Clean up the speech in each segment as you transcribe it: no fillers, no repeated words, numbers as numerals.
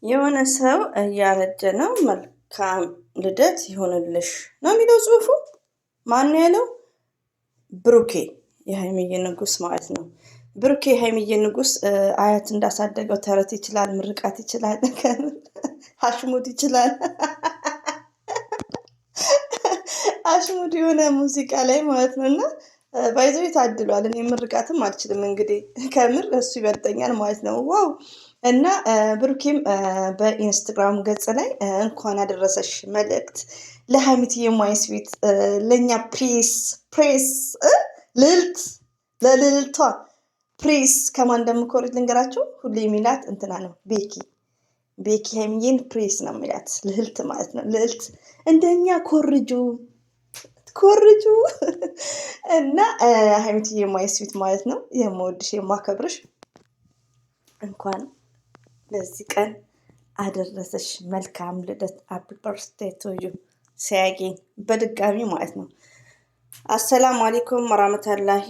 የሆነ ሰው እያረጀ ነው። መልካም ልደት ይሆንልሽ ነው የሚለው ጽሁፉ። ማን ነው ያለው? ብሩኬ የሀይሚዬ ንጉስ ማለት ነው። ብሩኬ የሀይሚዬ ንጉስ አያት እንዳሳደገው ተረት ይችላል፣ ምርቃት ይችላል፣ አሽሙድ ይችላል። አሽሙድ የሆነ ሙዚቃ ላይ ማለት ነው። እና ባይዘው ታድሏል። እኔ ምርቃትም አልችልም እንግዲህ ከምር እሱ ይበልጠኛል ማለት ነው። ዋው! እና ብሩኬም በኢንስታግራም ገጽ ላይ እንኳን አደረሰሽ መልእክት ለሀሚትዬ ማይስ ቤት ለእኛ ፕሬስ ልዕልት ለልዕልቷ ፕሬስ ከማን እንደምኮርጅ ልንገራቸው። ሁሌ የሚላት እንትና ነው፣ ቤኪ ሀይሚዬን ፕሬስ ነው የሚላት፣ ልዕልት ማለት ነው። ልዕልት እንደኛ ኮርጁ እና ሀይሚትዬ ማይስ ቤት ማለት ነው። የምወድሽ የማከብርሽ እንኳን ለዚህ ቀን አደረሰሽ። መልካም ልደት። አፕ በርስዴይ ቱ ዩ ሲያጌኝ በድጋሚ ማለት ነው። አሰላሙ አሌይኩም ወራህመቱላሂ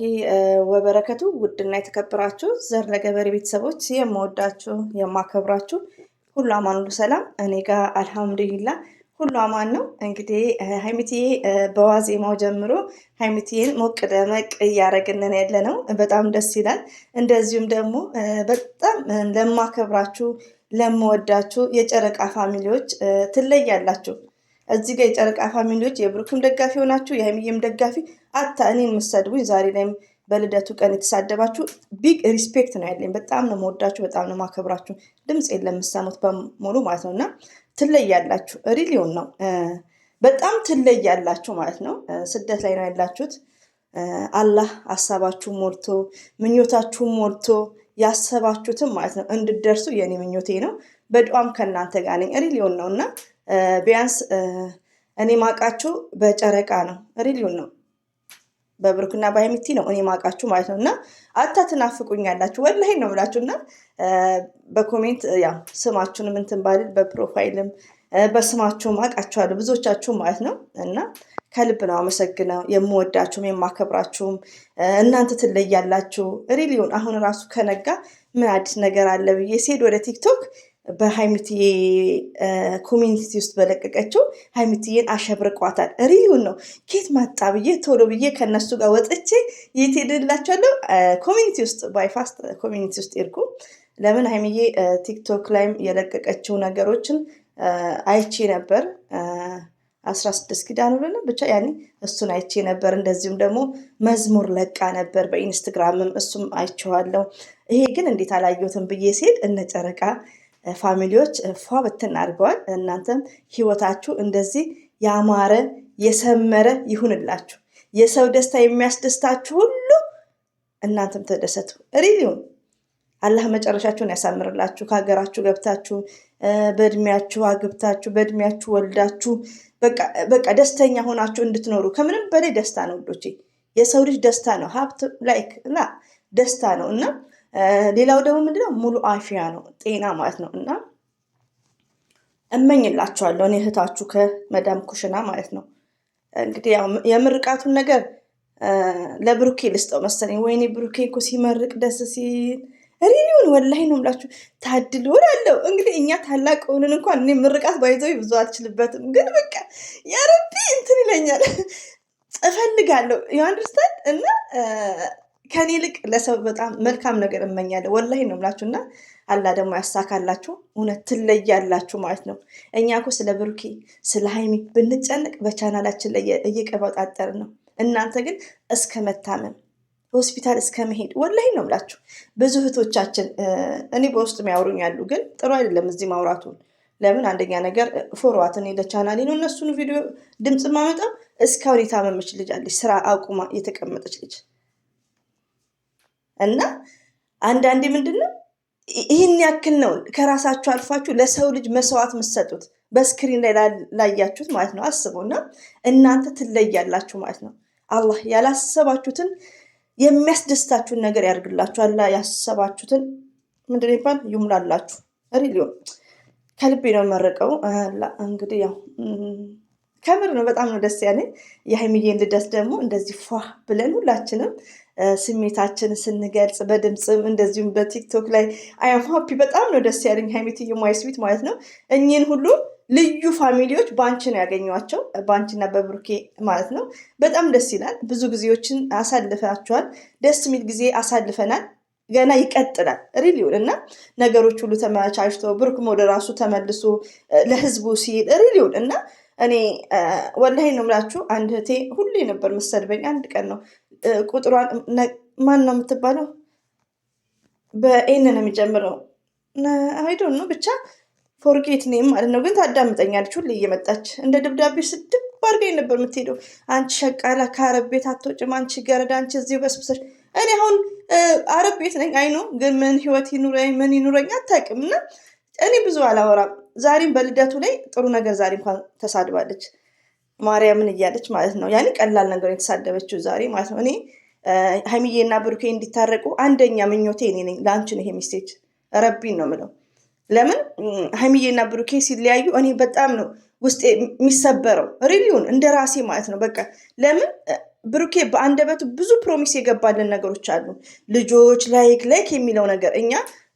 ወበረከቱ። ውድና የተከበራችሁ ዘር ለገበሬ ቤተሰቦች የምወዳችሁ የማከብራችሁ ሁሉ አማን ሁሉ ሰላም፣ እኔ ጋር አልሐምዱሊላ ሁሉ አማን ነው። እንግዲህ ሀይሚትዬ በዋዜማው ጀምሮ ሀይሚትዬን ሞቅ ደመቅ እያደረግንን ያለ ነው። በጣም ደስ ይላል። እንደዚሁም ደግሞ በጣም ለማከብራችሁ ለምወዳችሁ የጨረቃ ፋሚሊዎች ትለያላችሁ። እዚህ ጋር የጨረቃ ፋሚሊዎች የብሩክም ደጋፊ ሆናችሁ የሀይሚዬም ደጋፊ አታ እኔን የምትሰድቡኝ ዛሬ ላይም በልደቱ ቀን የተሳደባችሁ ቢግ ሪስፔክት ነው ያለኝ። በጣም ነው መወዳችሁ፣ በጣም ነው ማከብራችሁ። ድምፅ የለም የምትሰሙት በሙሉ ማለት ነው። እና ትለያላችሁ። ሪሊዮን ነው በጣም ትለያላችሁ ማለት ነው። ስደት ላይ ነው ያላችሁት። አላህ ሀሳባችሁ ሞልቶ ምኞታችሁ ሞልቶ ያሰባችሁትም ማለት ነው እንድደርሱ የኔ ምኞቴ ነው። በጣም ከእናንተ ጋር ነኝ። ሪሊዮን ነው እና ቢያንስ እኔ ማቃችሁ በጨረቃ ነው። ሪሊዮን ነው በብሩክና በሀይሚቲ ነው እኔ ማቃችሁ ማለት ነው። እና አታ ትናፍቁኛላችሁ ወላሂ ነው ብላችሁ እና በኮሜንት ያው ስማችሁንም እንትን ባልል በፕሮፋይልም በስማችሁም አውቃችኋለሁ ብዙዎቻችሁ ማለት ነው። እና ከልብ ነው አመሰግነው። የምወዳችሁም የማከብራችሁም እናንተ ትለያላችሁ። ሪሊዮን አሁን ራሱ ከነጋ ምን አዲስ ነገር አለ ብዬ ሲሄድ ወደ ቲክቶክ በሀይሚትዬ ኮሚኒቲ ውስጥ በለቀቀችው ሀይሚትዬን አሸብርቋታል። ሪሊዮን ነው ኬት መጣ ብዬ ቶሎ ብዬ ከነሱ ጋር ወጥቼ የት ሄድላቸዋለሁ? ኮሚኒቲ ውስጥ ባይፋስት ኮሚኒቲ ውስጥ ይርጉ። ለምን ሀይሚዬ ቲክቶክ ላይም የለቀቀችው ነገሮችን አይቼ ነበር። 16 ኪዳኑ ብለን ብቻ ያኔ እሱን አይቼ ነበር። እንደዚሁም ደግሞ መዝሙር ለቃ ነበር በኢንስትግራምም እሱም አይቼዋለሁ። ይሄ ግን እንዴት አላየሁትም ብዬ ሲሄድ እነ ጨረቃ ፋሚሊዎች ፏ ብትን አድርገዋል። እናንተም ህይወታችሁ እንደዚህ ያማረ የሰመረ ይሁንላችሁ። የሰው ደስታ የሚያስደስታችሁ ሁሉ እናንተም ተደሰቱ። ሪሊውን አላህ መጨረሻችሁን ያሳምርላችሁ። ከሀገራችሁ ገብታችሁ በእድሜያችሁ አግብታችሁ በእድሜያችሁ ወልዳችሁ በቃ ደስተኛ ሆናችሁ እንድትኖሩ። ከምንም በላይ ደስታ ነው ውዶቼ። የሰው ልጅ ደስታ ነው ሀብት ላይክ እና ደስታ ነው። እና ሌላው ደግሞ ምንድነው ሙሉ አፊያ ነው ጤና ማለት ነው። እና እመኝላችኋለሁ እኔ እህታችሁ ከመዳም ኩሽና ማለት ነው። እንግዲህ ያው የምርቃቱን ነገር ለብሩኬ ልስጠው መሰለኝ። ወይኔ ብሩኬ እኮ ሲመርቅ ደስ ሲል ሪሊውን ወላሂ ነው የምላችሁ። ታድሎ አለው እንግዲህ እኛ ታላቅ ሆንን እንኳን እኔ ምርቃት ባይዘው ብዙ አልችልበትም፣ ግን በቃ ያረቢ እንትን ይለኛል እፈልጋለሁ ዩአንደርስታንድ። እና ከኔ ይልቅ ለሰው በጣም መልካም ነገር እመኛለሁ ወላሂ ነው የምላችሁ። እና አላህ ደግሞ ያሳካላችሁ። እውነት ትለያላችሁ ማለት ነው። እኛ እኮ ስለ ብሩኬ ስለ ሀይሚ ብንጨነቅ በቻናላችን ላይ እየቀባጣጠርን ነው። እናንተ ግን እስከ መታመም ሆስፒታል እስከ መሄድ ወላሂ ነው ብላችሁ ብዙ እህቶቻችን እኔ በውስጥ የሚያወሩኝ ያሉ፣ ግን ጥሩ አይደለም እዚህ ማውራቱን። ለምን አንደኛ ነገር ፎርዋት እኔ ለቻናሌ ነው እነሱን ቪዲዮ ድምፅ ማመጣው። እስካሁን የታመመች ልጅ አለች ስራ አቁማ የተቀመጠች ልጅ። እና አንዳንዴ ምንድነው ይህን ያክል ነው ከራሳችሁ አልፋችሁ ለሰው ልጅ መስዋዕት የምትሰጡት በስክሪን ላይ ላያችሁት ማለት ነው። አስቡና እናንተ ትለያላችሁ ማለት ነው። አላህ ያላሰባችሁትን የሚያስደስታችሁን ነገር ያደርግላችሁ። አላህ ያሰባችሁትን ምንድን ይባል ይሙላላችሁ። ሪሊዮን ከልቤ ነው መረቀው። እንግዲህ ያው ከምር ነው በጣም ነው ደስ ያለኝ። የሀይሚዬን ልደት ደግሞ እንደዚህ ፏ ብለን ሁላችንም ስሜታችን ስንገልጽ በድምፅም እንደዚሁም በቲክቶክ ላይ አያም ሀፒ በጣም ነው ደስ ያለኝ ሀይሚትዬ ማይ ስዊት ማለት ነው። እኚህን ሁሉ ልዩ ፋሚሊዎች በአንቺ ነው ያገኟቸው፣ በአንቺና በብሩኬ ማለት ነው። በጣም ደስ ይላል። ብዙ ጊዜዎችን አሳልፋችኋል። ደስ የሚል ጊዜ አሳልፈናል። ገና ይቀጥላል ሪሊውን እና ነገሮች ሁሉ ተመቻችቶ ብሩክም ወደ ራሱ ተመልሶ ለህዝቡ ሲል ሪሊውን እና እኔ ወላሂ ነው የምላችሁ። አንድ እህቴ ሁሌ ነበር የምትሰድበኝ። አንድ ቀን ነው ቁጥሯን ማን ነው የምትባለው? በኤን ነው የሚጀምረው አይዶን ነው ብቻ ፎርጌት ኔም ማለት ነው። ግን ታዳምጠኛለች ሁሌ እየመጣች እንደ ደብዳቤ ስድብ አድርገኝ ነበር የምትሄደው። አንቺ ሸቃላ ከአረብ ቤት አትወጭም፣ አንቺ ገረዳ፣ አንቺ እዚሁ በስብሰሽ። እኔ አሁን አረብ ቤት ነኝ አይኖ፣ ግን ምን ህይወት ይኑረኝ ምን ይኑረኝ አታውቅም። እና እኔ ብዙ አላወራም። ዛሬም በልደቱ ላይ ጥሩ ነገር ዛሬ እንኳን ተሳድባለች ማርያምን እያለች ማለት ነው። ያኔ ቀላል ነገር የተሳደበችው ዛሬ ማለት ነው። እኔ ሀይሚዬና ብሩኬ እንዲታረቁ አንደኛ ምኞቴ እኔ ነኝ። ለአንቺ ነው ይሄ ሚስቴጅ ረቢን ነው የምለው። ለምን ሀይሚዬና ብሩኬ ሲለያዩ እኔ በጣም ነው ውስጥ የሚሰበረው ሪሊውን እንደ ራሴ ማለት ነው። በቃ ለምን ብሩኬ በአንደበቱ ብዙ ፕሮሚስ የገባልን ነገሮች አሉ። ልጆች ላይክ የሚለው ነገር እኛ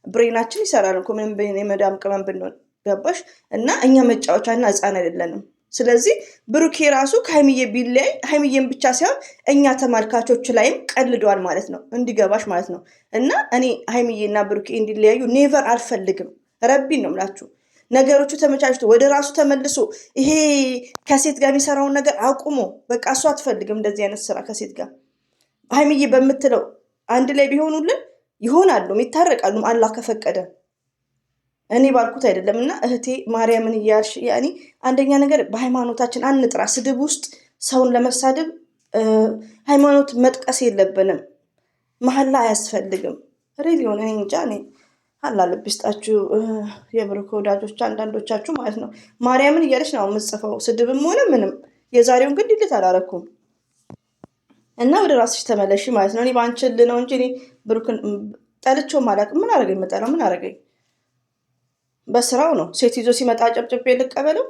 ብሬናችን ይሰራል እኮ ምንም የመዳም ቅመም ብንሆን ገባሽ? እና እኛ መጫወቻ እና ህፃን አይደለንም። ስለዚህ ብሩኬ ራሱ ከሀይሚዬ ቢለያይ ሀይሚዬን ብቻ ሳይሆን እኛ ተመልካቾች ላይም ቀልደዋል ማለት ነው፣ እንዲገባሽ ማለት ነው። እና እኔ ሀይሚዬና ብሩኬ እንዲለያዩ ኔቨር አልፈልግም። ረቢን ነው ምላችሁ። ነገሮቹ ተመቻችቶ ወደ ራሱ ተመልሶ ይሄ ከሴት ጋር የሚሰራውን ነገር አቁሞ በቃ እሱ አትፈልግም እንደዚህ አይነት ስራ ከሴት ጋር። ሀይሚዬ በምትለው አንድ ላይ ቢሆኑልን ይሆናሉ፣ ይታረቃሉ አላህ ከፈቀደ። እኔ ባልኩት አይደለም። እና እህቴ ማርያምን እያልሽ ያኔ አንደኛ ነገር በሃይማኖታችን አንጥራ። ስድብ ውስጥ ሰውን ለመሳደብ ሃይማኖት መጥቀስ የለብንም። መሀላ አያስፈልግም። ሪሊዮን እኔ እንጃ እኔ አላህ ልብ ይስጣችሁ የብሩክ ወዳጆች አንዳንዶቻችሁ ማለት ነው። ማርያምን እያለች ነው የምጽፈው ስድብም ሆነ ምንም። የዛሬውን ግን ዲሊት አላረኩም እና ወደ ራስሽ ተመለሽ ማለት ነው። እኔ ባንችል ነው እንጂ እኔ ብሩክን ጠልቼውም አላውቅም። ምን አረገኝ? መጠላው ምን አረገኝ? በስራው ነው። ሴት ይዞ ሲመጣ ጨብጭቤ ልቀበለው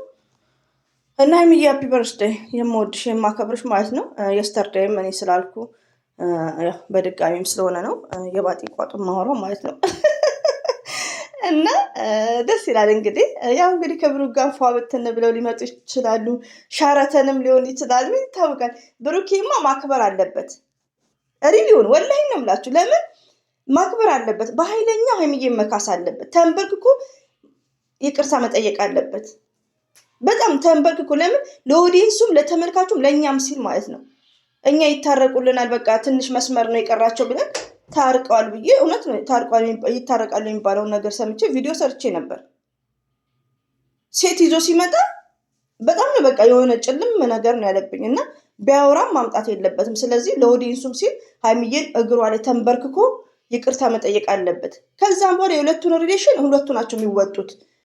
እና ሀይሚዬ ሃፒ በርዝዴይ የምወድሽ የማከብርሽ ማለት ነው። የስተርዴይም እኔ ስላልኩ በድጋሚም ስለሆነ ነው የባጤ ቋጡ ማወራው ማለት ነው። እና ደስ ይላል። እንግዲህ ያው እንግዲህ ከብሩክ ጋር ፏ ብትን ብለው ሊመጡ ይችላሉ። ሻረተንም ሊሆን ይችላል። ምን ይታወቃል? ብሩኬማ ማክበር አለበት። ሪሊዮን ወላሂ ነው የምላችሁ። ለምን ማክበር አለበት? በኃይለኛ ሀይሚዬን መካስ አለበት። ተንበርክኮ ይቅርታ መጠየቅ አለበት። በጣም ተንበርክኮ። ለምን ለኦዲየንሱም ለተመልካቹም ለእኛም ሲል ማለት ነው። እኛ ይታረቁልናል በቃ ትንሽ መስመር ነው የቀራቸው ብለን ታርቀዋል ብዬ እውነት ነው ይታረቃሉ የሚባለውን ነገር ሰምቼ ቪዲዮ ሰርቼ ነበር። ሴት ይዞ ሲመጣ በጣም ነው በቃ የሆነ ጭልም ነገር ነው ያለብኝ እና ቢያወራም ማምጣት የለበትም። ስለዚህ ለኦዲየንሱም ሲል ሀይሚዬን እግሯ ላይ ተንበርክኮ ይቅርታ መጠየቅ አለበት። ከዛም በኋላ የሁለቱን ሪሌሽን ሁለቱ ናቸው የሚወጡት።